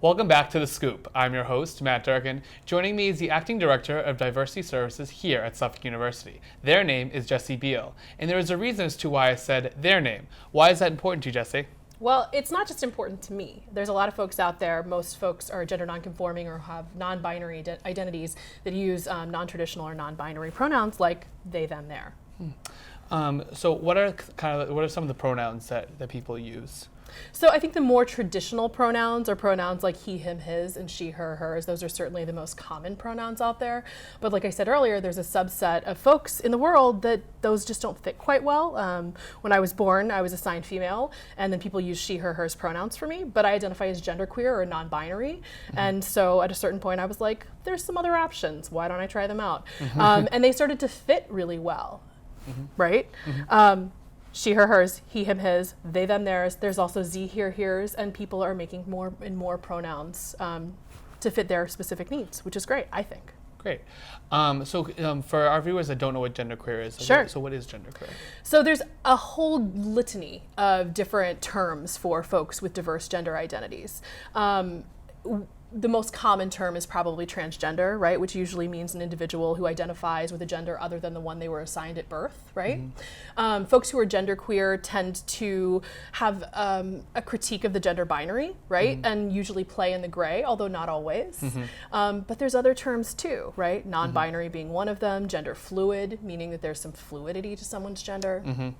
Welcome back to The Scoop. I'm your host, Matt Durkin. Joining me is the Acting Director of Diversity Services here at Suffolk University. Their name is Jesse Beal, and there is a reason as to why I said their name. Why is that important to you, Jesse? Well, it's not just important to me. There's a lot of folks out there, most folks are gender nonconforming or have non-binary identities that use non-traditional or non-binary pronouns like they, them, their. So what are some of the pronouns that people use? So I think the more traditional pronouns are pronouns like he, him, his, and she, her, hers. Those are certainly the most common pronouns out there. But like I said earlier, there's a subset of folks in the world that those just don't fit quite well. When I was born, I was assigned female, and then people use she, her, hers pronouns for me, but I identify as genderqueer or non-binary. And so at a certain point, I was like, there's some other options. Why don't I try them out? And they started to fit really well, right? She, her, hers, he, him, his, they, them, theirs. There's also Z, here, hers, and people are making more and more pronouns to fit their specific needs, which is great, I think. Great. For our viewers that don't know what genderqueer is, Sure. So what is genderqueer? So there's a whole litany of different terms for folks with diverse gender identities. The most common term is probably transgender, right? Which usually means an individual who identifies with a gender other than the one they were assigned at birth, right? Folks who are genderqueer tend to have a critique of the gender binary, right? And usually play in the gray, although not always. But there's other terms too, right? Non-binary being one of them, gender fluid, meaning that there's some fluidity to someone's gender.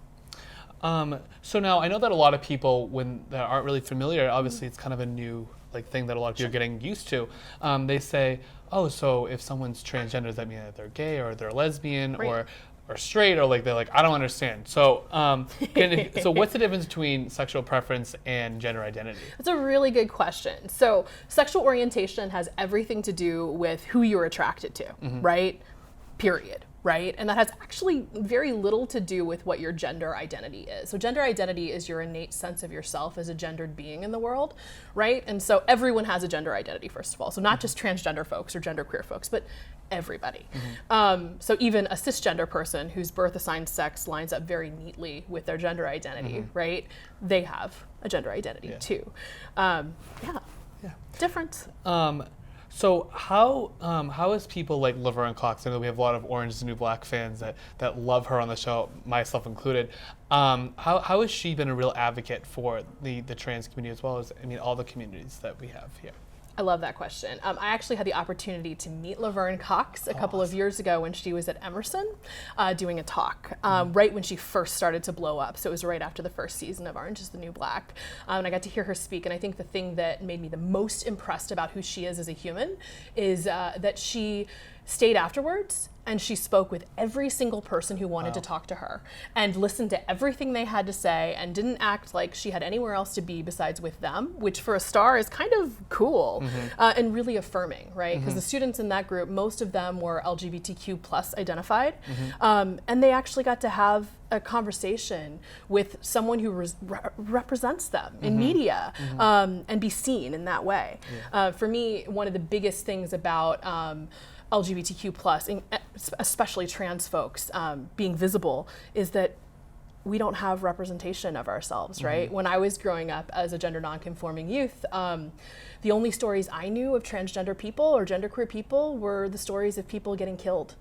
So now I know that a lot of people, when they aren't really familiar, obviously it's kind of a new thing that a lot of people are getting used to. They say, oh, so if someone's transgender, does that mean that they're gay or they're lesbian or straight, or they're like, I don't understand. So so what's the difference between sexual preference and gender identity? That's a really good question. So sexual orientation has everything to do with who you're attracted to, right? Period. Right? And that has actually very little to do with what your gender identity is. So gender identity is your innate sense of yourself as a gendered being in the world, right? And so everyone has a gender identity, first of all. So not just transgender folks or genderqueer folks, but everybody. So even a cisgender person whose birth assigned sex lines up very neatly with their gender identity, right? They have a gender identity too. Different. So how is people like Laverne Cox? I know we have a lot of Orange is the New Black fans that love her on the show, myself included. How has she been a real advocate for the trans community as well as all the communities that we have here? I love that question. I actually had the opportunity to meet Laverne Cox a couple of years ago when she was at Emerson doing a talk, right when she first started to blow up. So it was right after the first season of Orange is the New Black. And I got to hear her speak, and I think the thing that made me the most impressed about who she is as a human is that she stayed afterwards and she spoke with every single person who wanted to talk to her and listened to everything they had to say and didn't act like she had anywhere else to be besides with them, which for a star is kind of cool and really affirming, right? Because the students in that group, most of them were LGBTQ plus identified, and they actually got to have a conversation with someone who represents them in media and be seen in that way. For me, one of the biggest things about LGBTQ plus, especially trans folks, being visible is that we don't have representation of ourselves, right? When I was growing up as a gender nonconforming youth, the only stories I knew of transgender people or genderqueer people were the stories of people getting killed,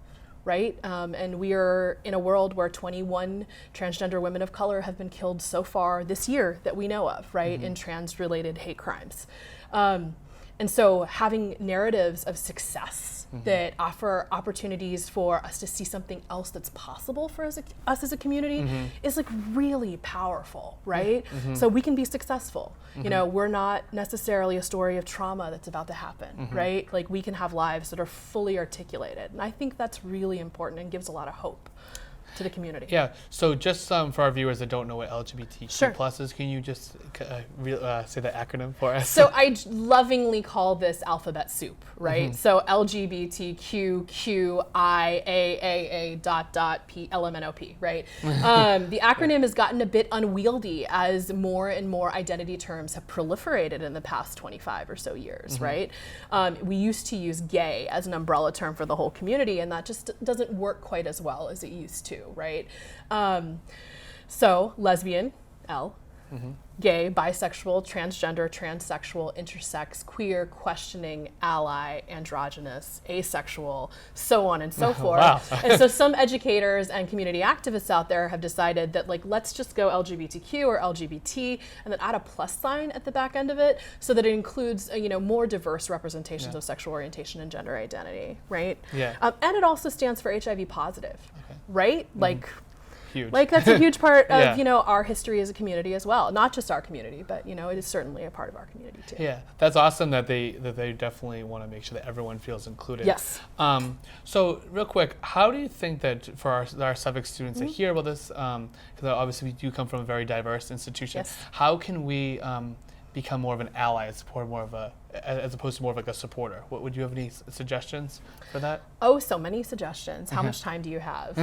right? And we are in a world where 21 transgender women of color have been killed so far this year that we know of, right? In trans-related hate crimes. And so having narratives of success that offer opportunities for us to see something else that's possible for us as a community is really powerful, right? So we can be successful. You know, we're not necessarily a story of trauma that's about to happen, right? Like we can have lives that are fully articulated. And I think that's really important and gives a lot of hope to the community. Yeah, so just for our viewers that don't know what LGBTQ plus is, can you just say the acronym for us? So I lovingly call this alphabet soup, right? So LGBTQQIAAA ... P the acronym has gotten a bit unwieldy as more and more identity terms have proliferated in the past 25 or so years, right? We used to use gay as an umbrella term for the whole community, and that just doesn't work quite as well as it used to, right? So lesbian, L, gay, bisexual, transgender, transsexual, intersex, queer, questioning, ally, androgynous, asexual, so on and so forth. Wow. And so some educators and community activists out there have decided that, like, let's just go LGBTQ or LGBT and then add a plus sign at the back end of it so that it includes more diverse representations of sexual orientation and gender identity, right? Yeah. And it also stands for HIV positive, right? Like, huge. Like that's a huge part of Yeah. our history as a community as well. Not just our community, but it is certainly a part of our community too. Yeah, that's awesome that they definitely want to make sure that everyone feels included. Yes. So real quick, how do you think that for our Suffolk students that hear about this, because obviously we do come from a very diverse institution, Yes. how can we become more of an ally as opposed to more of like a supporter? Would you have any suggestions for that? Oh, so many suggestions. How much time do you have?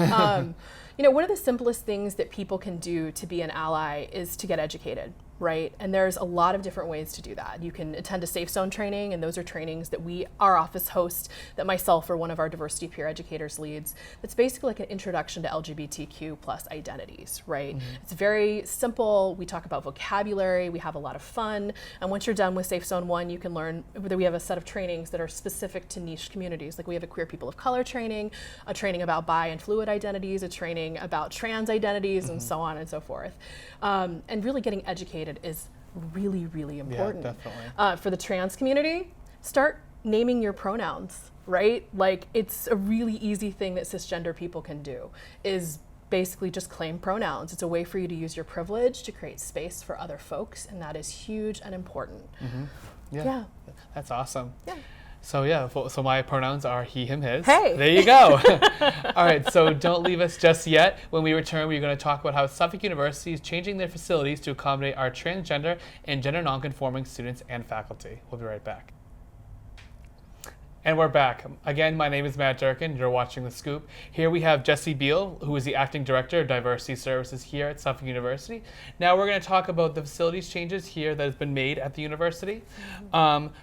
One of the simplest things that people can do to be an ally is to get educated, right? And there's a lot of different ways to do that. You can attend a Safe Zone training, and those are trainings that our office hosts, that myself or one of our diversity peer educators leads. It's basically like an introduction to LGBTQ plus identities, right? It's very simple. We talk about vocabulary. We have a lot of fun. And once you're done with Safe Zone 1, you can learn that we have a set of trainings that are specific to niche communities. Like we have a queer people of color training, a training about bi and fluid identities, a training about trans identities, and so on and so forth. And really getting educated is really, really important. Yeah, definitely. For the trans community, start naming your pronouns, right? Like it's a really easy thing that cisgender people can do, is basically just claim pronouns. It's a way for you to use your privilege to create space for other folks, and that is huge and important. Yeah. That's awesome. Yeah. So my pronouns are he, him, his. Hey. There you go. All right, so don't leave us just yet. When we return, we're going to talk about how Suffolk University is changing their facilities to accommodate our transgender and gender nonconforming students and faculty. We'll be right back. And we're back. Again, my name is Matt Durkin. You're watching The Scoop. Here we have Jesse Beal, who is the Acting Director of Diversity Services here at Suffolk University. Now we're going to talk about the facilities changes here that has been made at the university.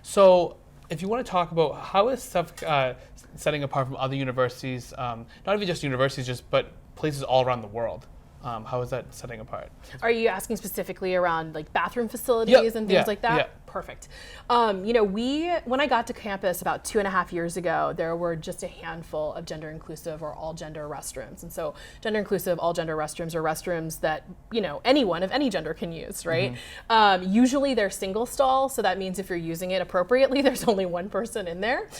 So if you want to talk about how is Suffolk setting apart from other universities, not even just universities, but places all around the world. How is that setting apart? Are you asking specifically around like bathroom facilities and things like that? Yeah. Perfect. When I got to campus about 2.5 years ago, there were just a handful of gender inclusive or all gender restrooms. And so gender inclusive, all gender restrooms are restrooms that, anyone of any gender can use, right? Usually they're single stall. So that means if you're using it appropriately, there's only one person in there.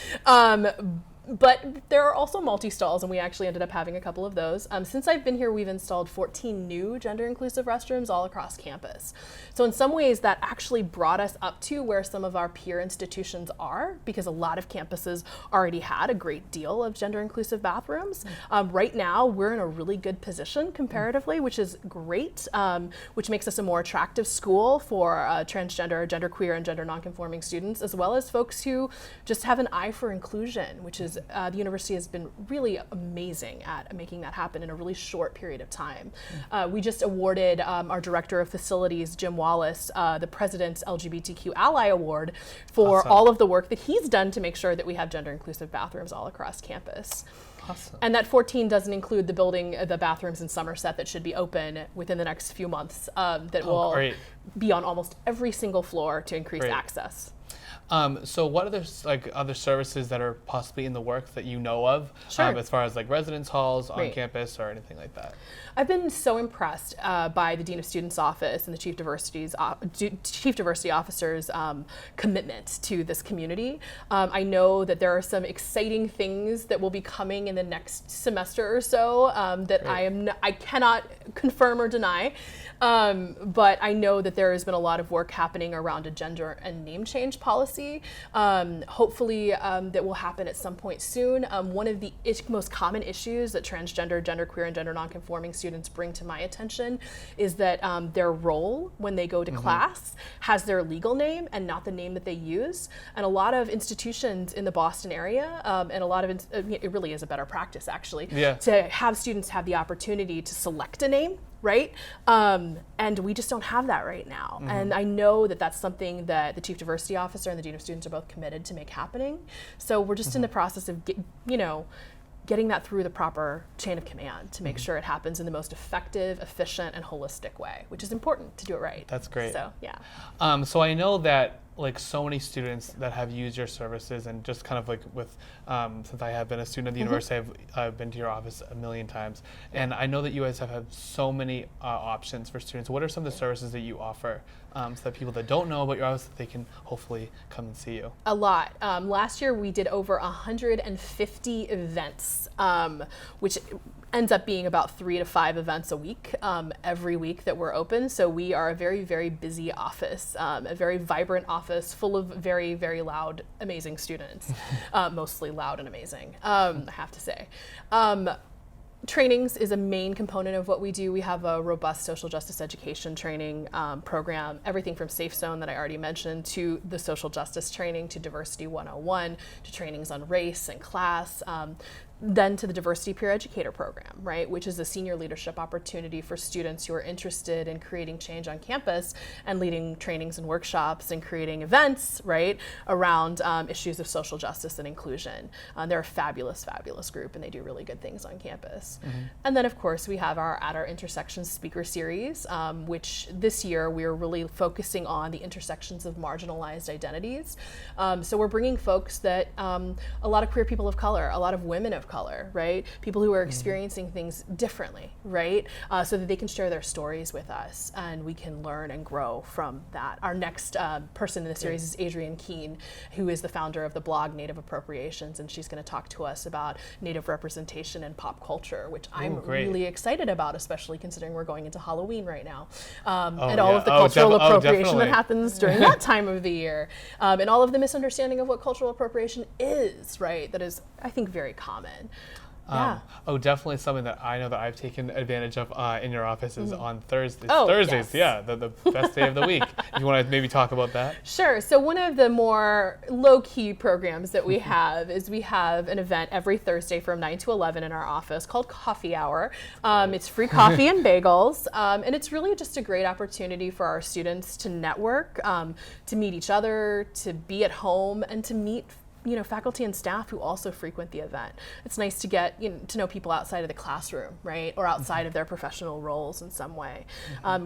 But there are also multi-stalls, and we actually ended up having a couple of those. Since I've been here, we've installed 14 new gender-inclusive restrooms all across campus. So in some ways, that actually brought us up to where some of our peer institutions are, because a lot of campuses already had a great deal of gender-inclusive bathrooms. Right now, we're in a really good position comparatively, which is great, which makes us a more attractive school for transgender, genderqueer, and gender nonconforming students, as well as folks who just have an eye for inclusion, which is the university has been really amazing at making that happen in a really short period of time. We just awarded our director of facilities, Jim Wallace, the President's LGBTQ Ally Award for all of the work that he's done to make sure that we have gender inclusive bathrooms all across campus. Awesome. And that 14 doesn't include the bathrooms in Somerset that should be open within the next few months that will be on almost every single floor to increase access. So what are other services that are possibly in the works that you know of, as far as like residence halls on campus or anything like that? I've been so impressed by the Dean of Students Office and the Chief Diversity Officer's commitment to this community. I know that there are some exciting things that will be coming in the next semester or so that I cannot confirm or deny. But I know that there has been a lot of work happening around a gender and name change policy. Hopefully that will happen at some point soon. One of the most common issues that transgender, genderqueer, and gender nonconforming students bring to my attention is that their role when they go to class has their legal name and not the name that they use. And a lot of institutions in the Boston area, and a lot of it really is a better practice actually, to have students have the opportunity to select a name. Right? And we just don't have that right now. And I know that that's something that the Chief Diversity Officer and the Dean of Students are both committed to make happening. So we're just in the process of getting that through the proper chain of command to make sure it happens in the most effective, efficient, and holistic way, which is important to do it right. That's great. So, yeah. So I know that like so many students that have used your services, and just kind of like with, since I have been a student at the university, I've been to your office a million times, and I know that you guys have had so many options for students. What are some of the services that you offer so that people that don't know about your office, that they can hopefully come and see you? A lot. Last year we did over 150 events, which ends up being about 3 to 5 events a week, every week that we're open. So we are a very, very busy office, a very vibrant office full of very, very loud, amazing students, mostly loud and amazing, I have to say. Trainings is a main component of what we do. We have a robust social justice education training program, everything from Safe Zone that I already mentioned, to the social justice training, to Diversity 101, to trainings on race and class, then to the Diversity Peer Educator Program, right, which is a senior leadership opportunity for students who are interested in creating change on campus and leading trainings and workshops and creating events, right, around issues of social justice and inclusion. They're a fabulous, fabulous group, and they do really good things on campus. And then, of course, we have our At Our Intersections speaker series, which this year we're really focusing on the intersections of marginalized identities. So we're bringing folks that, a lot of queer people of color, a lot of women of color, right? People who are experiencing things differently, right? So that they can share their stories with us, and we can learn and grow from that. Our next person in the series is Adrienne Keene, who is the founder of the blog Native Appropriations, and she's going to talk to us about Native representation in pop culture, which I'm really excited about, especially considering we're going into Halloween right now, and all of the cultural appropriation that happens during that time of the year, and all of the misunderstanding of what cultural appropriation is, right? That is, I think, very common. Definitely something that I know that I've taken advantage of in your office is on Thursdays. Yes. Yeah, the best day of the week. You want to maybe talk about that? Sure. So one of the more low-key programs that we have is we have an event every Thursday from 9 to 11 in our office called Coffee Hour. It's free coffee and bagels, and it's really just a great opportunity for our students to network, to meet each other, to be at home, and to meet faculty and staff who also frequent the event. It's nice to get to know people outside of the classroom, right, or outside of their professional roles in some way.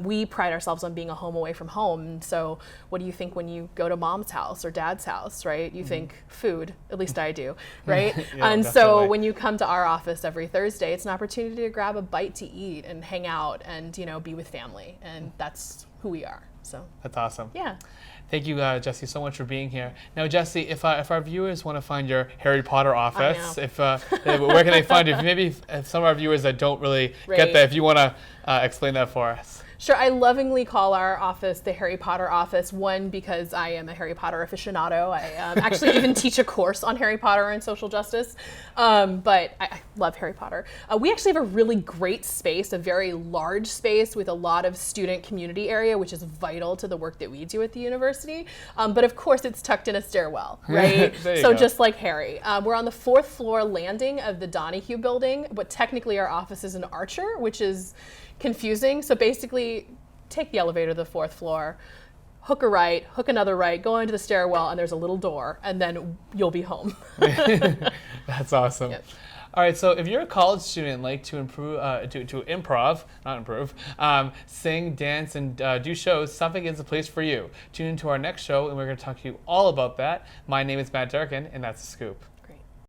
We pride ourselves on being a home away from home, and so what do you think when you go to mom's house or dad's house, right? You think food, at least I do, right? And so when you come to our office every Thursday, it's an opportunity to grab a bite to eat and hang out and be with family, and that's who we are. So that's awesome. Yeah. Thank you, Jesse, so much for being here. Now, Jesse, if our viewers want to find your Harry Potter office, where can they find you? If some of our viewers that don't really get that, if you want to explain that for us. Sure, I lovingly call our office the Harry Potter office, one, because I am a Harry Potter aficionado. I actually even teach a course on Harry Potter and social justice, but I love Harry Potter. We actually have a really great space, a very large space with a lot of student community area, which is vital to the work that we do at the university. But of course, it's tucked in a stairwell, right? So just like Harry. We're on the 4th floor landing of the Donahue building, but technically our office is an Archer, which is confusing. So basically, take the elevator to the 4th floor, hook a right, hook another right, go into the stairwell, and there's a little door, and then you'll be home. That's awesome. Yep. All right, so if you're a college student and like to sing, dance, and do shows, Suffolk is the place for you. Tune into our next show, and we're going to talk to you all about that. My name is Matt Durkin, and that's The Scoop.